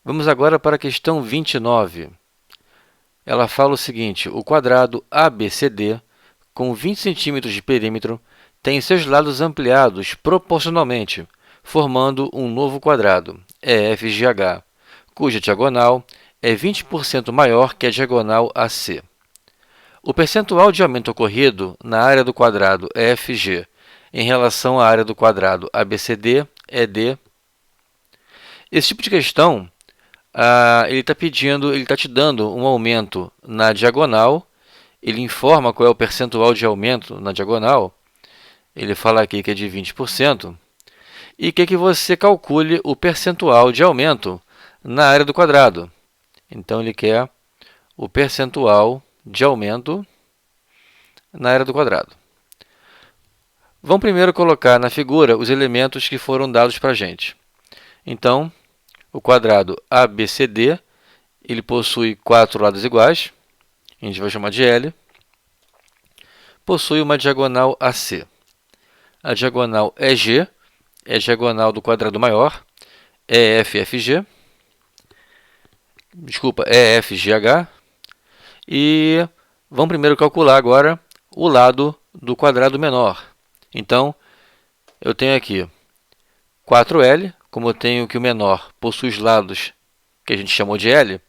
Vamos agora para a questão 29. Ela fala o seguinte: o quadrado ABCD, com 20 centímetros de perímetro, tem seus lados ampliados proporcionalmente, formando um novo quadrado, EFGH, cuja diagonal é 20% maior que a diagonal AC. O percentual de aumento ocorrido na área do quadrado EFG em relação à área do quadrado ABCD é de... Esse tipo de questão, ele está te dando um aumento na diagonal, ele informa qual é o percentual de aumento na diagonal, ele fala aqui que é de 20%, e quer que você calcule o percentual de aumento na área do quadrado. Então, ele quer o percentual de aumento na área do quadrado. Vamos primeiro colocar na figura os elementos que foram dados para a gente. Então, o quadrado ABCD, ele possui 4 lados iguais, a gente vai chamar de L, possui uma diagonal AC. A diagonal EG é a diagonal do quadrado maior, EFGH, e vamos primeiro calcular agora o lado do quadrado menor. Então, eu tenho aqui 4L, como eu tenho que o menor possui os lados que a gente chamou de L,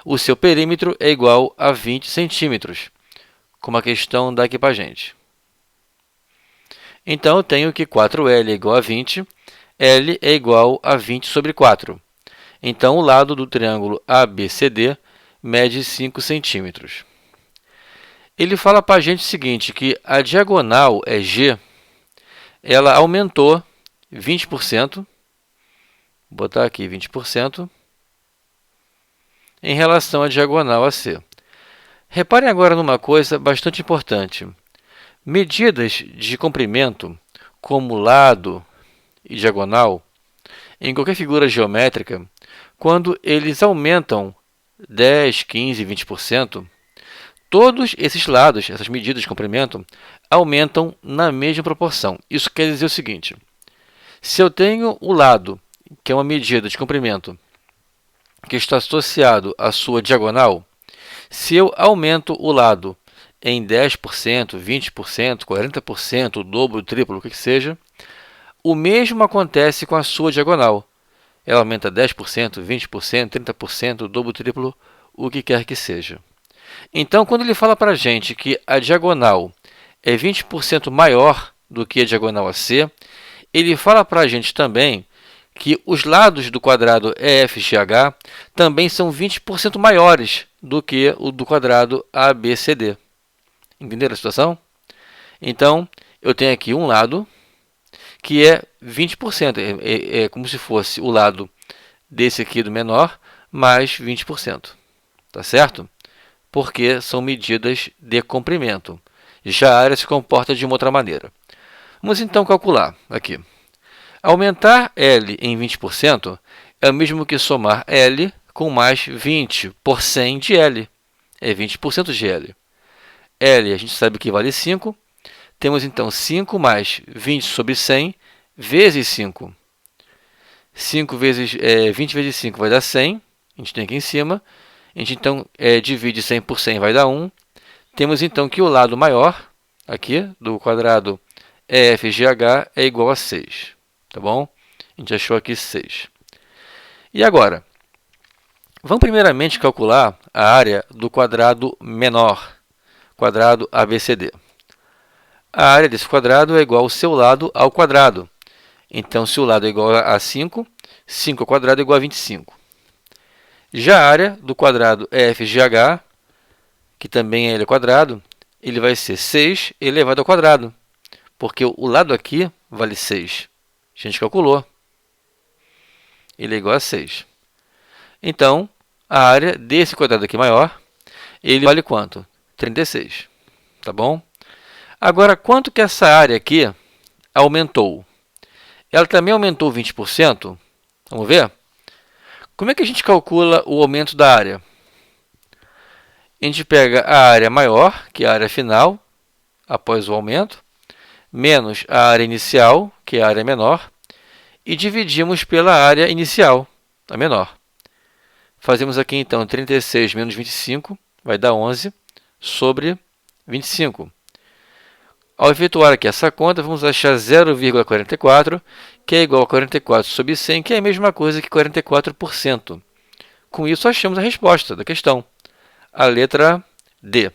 o seu perímetro é igual a 20 centímetros, como a questão dá aqui para a gente. Então, eu tenho que 4L é igual a 20, L é igual a 20 sobre 4. Então, o lado do triângulo ABCD mede 5 centímetros. Ele fala para a gente o seguinte, que a diagonal EG, ela aumentou 20%, vou botar aqui 20%, em relação à diagonal AC. Reparem agora numa coisa bastante importante. Medidas de comprimento, como lado e diagonal, em qualquer figura geométrica, quando eles aumentam 10, 15, 20%, todos esses lados, essas medidas de comprimento, aumentam na mesma proporção. Isso quer dizer o seguinte: se eu tenho o lado, que é uma medida de comprimento, que está associado à sua diagonal, se eu aumento o lado em 10%, 20%, 40%, o dobro, o triplo, o que seja, o mesmo acontece com a sua diagonal. Ela aumenta 10%, 20%, 30%, o dobro, o triplo, o que quer que seja. Então, quando ele fala para a gente que a diagonal é 20% maior do que a diagonal AC, ele fala para a gente também que os lados do quadrado EFGH também são 20% maiores do que o do quadrado ABCD. Entenderam a situação? Então, eu tenho aqui um lado que é 20%. É como se fosse o lado desse aqui do menor mais 20%. Tá certo? Porque são medidas de comprimento. Já a área se comporta de uma outra maneira. Vamos então calcular aqui. Aumentar L em 20% é o mesmo que somar L com mais 20 por 100 de L. É 20% de L. L a gente sabe que vale 5. Temos então 5 mais 20 sobre 100 vezes 5. 20 vezes 5 vai dar 100. A gente tem aqui em cima. A gente então divide 100 por 100, vai dar 1. Temos então que o lado maior aqui do quadrado EFGH é igual a 6. Tá bom? A gente achou aqui 6. E agora, vamos primeiramente calcular a área do quadrado menor, quadrado ABCD. A área desse quadrado é igual ao seu lado ao quadrado. Então, se o lado é igual a 5, 5 ao quadrado é igual a 25. Já a área do quadrado EFGH, que também é L ao quadrado, ele vai ser 6 elevado ao quadrado, porque o lado aqui vale 6. A gente calculou. Ele é igual a 6. Então, a área desse quadrado aqui maior, ele vale quanto? 36. Tá bom? Agora, quanto que essa área aqui aumentou? Ela também aumentou 20%? Vamos ver? Como é que a gente calcula o aumento da área? A gente pega a área maior, que é a área final, após o aumento, menos a área inicial, que é a área menor, e dividimos pela área inicial, a menor. Fazemos aqui, então, 36 menos 25, vai dar 11 sobre 25. Ao efetuar aqui essa conta, vamos achar 0,44, que é igual a 44 sobre 100, que é a mesma coisa que 44%. Com isso, achamos a resposta da questão, a letra D.